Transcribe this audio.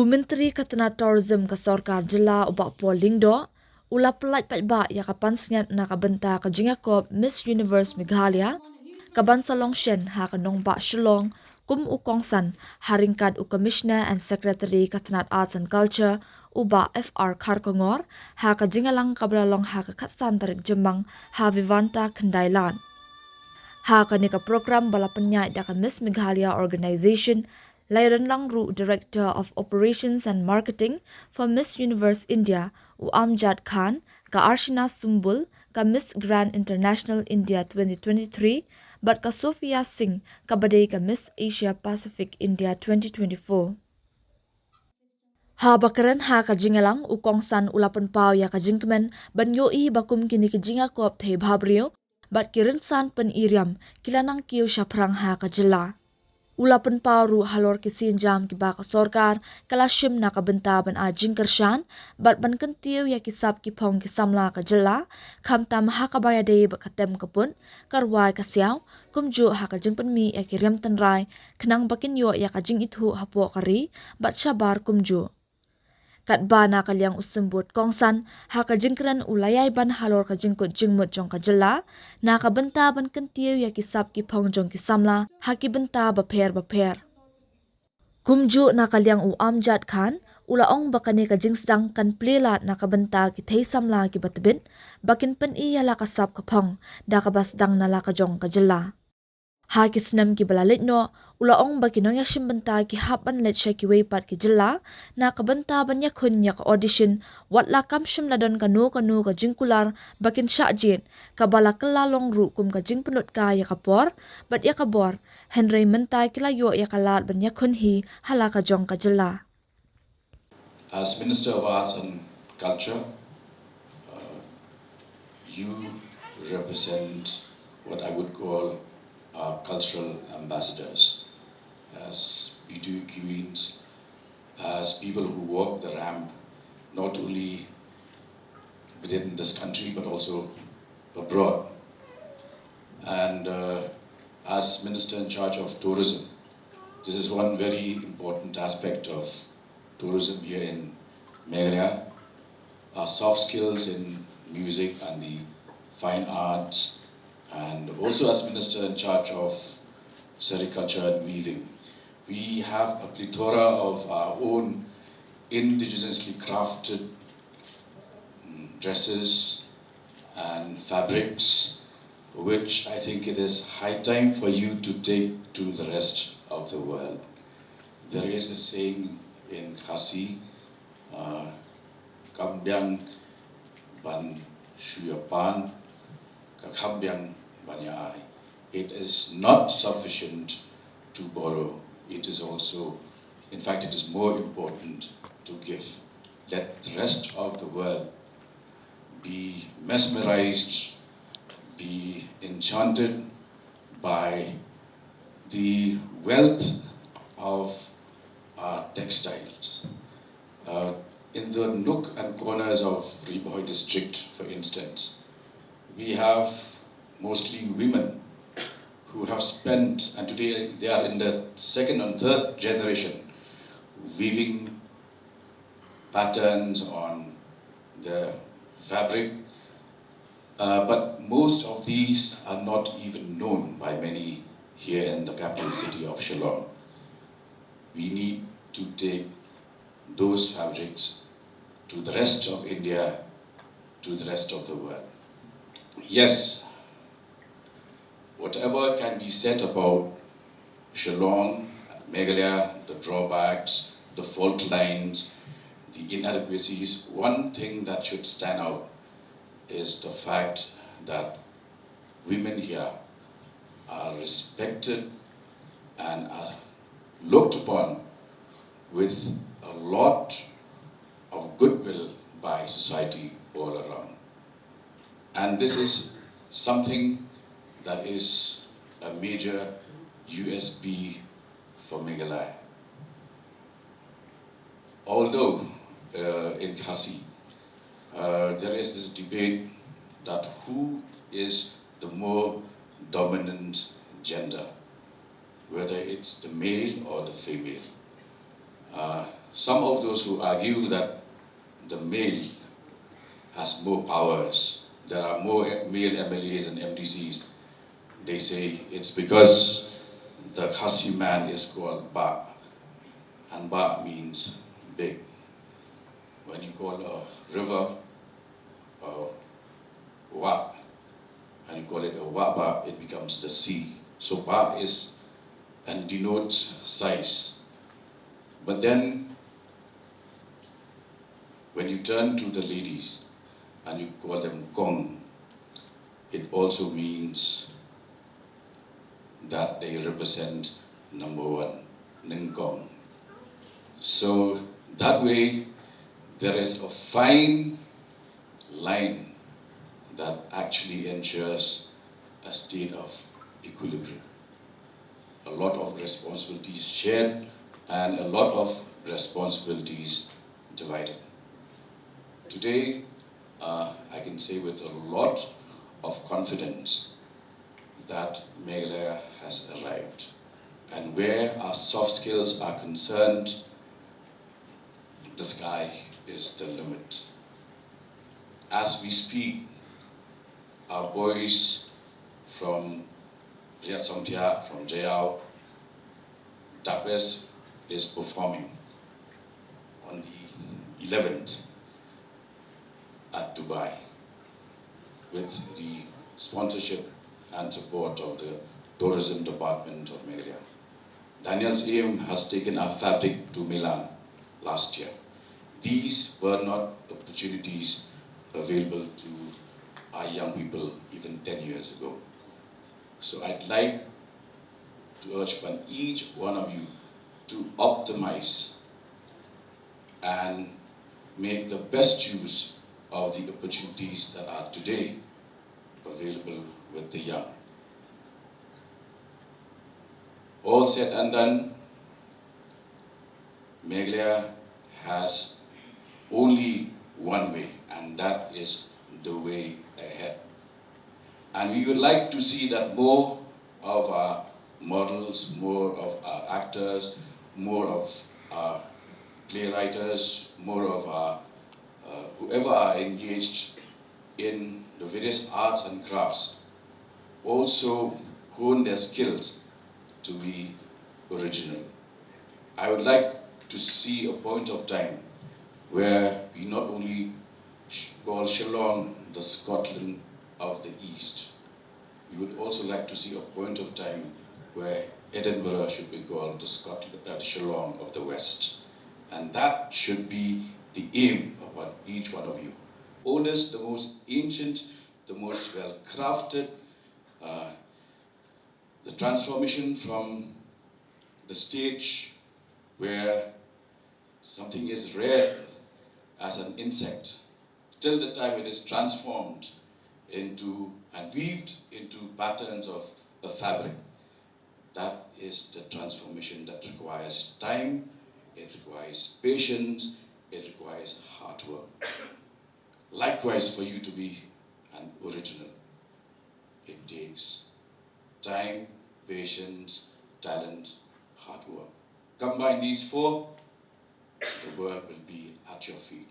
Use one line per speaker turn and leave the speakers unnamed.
Myntri katana tourism ka sarkar jilla ubak polling do, ula pelait ba ya ka Pansngiat na ka bynta ka jingiakop Miss Universe Meghalaya, ka bansa longshen ha ka nongba Shillong, kum ukongsan haringkat u Commissioner and Secretary katanat Arts and Culture, uba FR Karkongor, ha ka jingalang kabralong ha ka katsan tarik jembang ha vivanta kendailan. Ha ka nika program bala penyai da ka Miss Meghalaya Organization, Lairan Langru, Director of Operations and Marketing for Miss Universe India, u Amjad Khan, ka Arshina Sumbul, ka Miss Grand International India 2023, but ka Sophia Singh, ka badai ka Miss Asia Pacific India 2024. Ha bakaran ha ka jingalang u kongsan ulapan pau ya ka jingkemen ban yoi bakum kini ka jingiakop thei bhabrio, bat kirinsan pen iriam kilanang kiu shaprang ha ka jilla. Ulapan paru halor kisin jam ki baka sorkar kalashim na kabenta ban a jingkershan bat ban kentiu ya kisap ki pong ki samla ka jilla kham tam ha ka baya dei ba katem kapun karwai ka siaw kumju ha ka jingpen mi ya ki rem tan rai khnang bakin yo ya ka jing ithu hapo kari bat shabar kumju. Kat ba na kalyang usumbut kongsan ha ka jingkran ulayay ban halor ka jingkut jingmut jong ka jilla na ka benta ban kentiu ya kisap ki pong jong ki samla ha ki benta ba pher. Kumju na kalyang u Amjad Khan ulaong bakane ka jingsidang kan Pyllait na ka benta ki thei samla ki batbin bakin pen i yala kasap ka pong da ka basdang na la ka jong ka jilla. Ha kisnam ki balalit no ulaong bakinong ya shimbenta ki hapan let sha ki weipat ki jilla na ka benta ban ya khun ya ka audition wat la kam shim ladon kanu ka jingkular bakin sha jin ka bala kala long ru kum ka jingpenut ka ya ka por bat ya ka bor henry mentai kila yo ya ka lat ban ya khun hi hala ka jong ka jilla.
As Minister of Arts and Culture, you represent what I would call our cultural ambassadors, as beauty queens, as people who walk the ramp, not only within this country but also abroad. And as Minister in charge of tourism, this is one very important aspect of tourism here in Meghalaya. Our soft skills in music and the fine arts, and also as Minister in charge of sericulture and weaving, we have a plethora of our own indigenously crafted dresses and fabrics, which I think it is high time for you to take to the rest of the world. There is a saying in Khasi, Kambyang ban shuyapan, kakambyang banyai. It is not sufficient to borrow. It is also, in fact, it is more important to give. Let the rest of the world be mesmerized, be enchanted by the wealth of our textiles. In the nook and corners of Riboy district, for instance, we have mostly women who have spent, and today they are in the second and third generation, weaving patterns on the fabric, but most of these are not even known by many here in the capital city of Shillong. We need to take those fabrics to the rest of India, to the rest of the world. Yes, whatever can be said about Shillong, Meghalaya, the drawbacks, the fault lines, the inadequacies, one thing that should stand out is the fact that women here are respected and are looked upon with a lot of goodwill by society all around. And this is something that is a major USP for Meghalaya. Although in Khasi, there is this debate that who is the more dominant gender, whether it's the male or the female. Some of those who argue that the male has more powers, there are more male MLAs and MDCs, they say it's because the Khasi man is called Ba, and Ba means big. When you call a river Wa, and you call it a Waba, it becomes the sea. So Ba is and denotes size. But then, when you turn to the ladies and you call them Kong, it also means that they represent number one, Ningkong. So that way, there is a fine line that actually ensures a state of equilibrium. A lot of responsibilities shared and a lot of responsibilities divided. Today, I can say with a lot of confidence that Meghalaya has arrived. And where our soft skills are concerned, the sky is the limit. As we speak, our boys from Riasampia, from Jayao, Dapes is performing on the 11th at Dubai with the sponsorship and support of the Tourism Department of Meghalaya. Daniel's aim has taken our fabric to Milan last year. These were not opportunities available to our young people even 10 years ago. So I'd like to urge upon each one of you to optimize and make the best use of the opportunities that are today available with the young. All said and done, Meghalaya has only one way, and that is the way ahead. And we would like to see that more of our models, more of our actors, more of our playwriters, more of our whoever are engaged in the various arts and crafts also hone their skills to be original. I would like to see a point of time where we not only call Shillong the Scotland of the East, we would also like to see a point of time where Edinburgh should be called the Shillong of the West. And that should be the aim upon each one of you. Oldest, the most ancient, the most well-crafted, the transformation from the stage where something is rare as an insect, till the time it is transformed into and weaved into patterns of a fabric. That is the transformation that requires time, it requires patience, it requires hard work. Likewise, for you to be an original, it takes time, patience, talent, hard work. Combine these four, the world will be at your feet.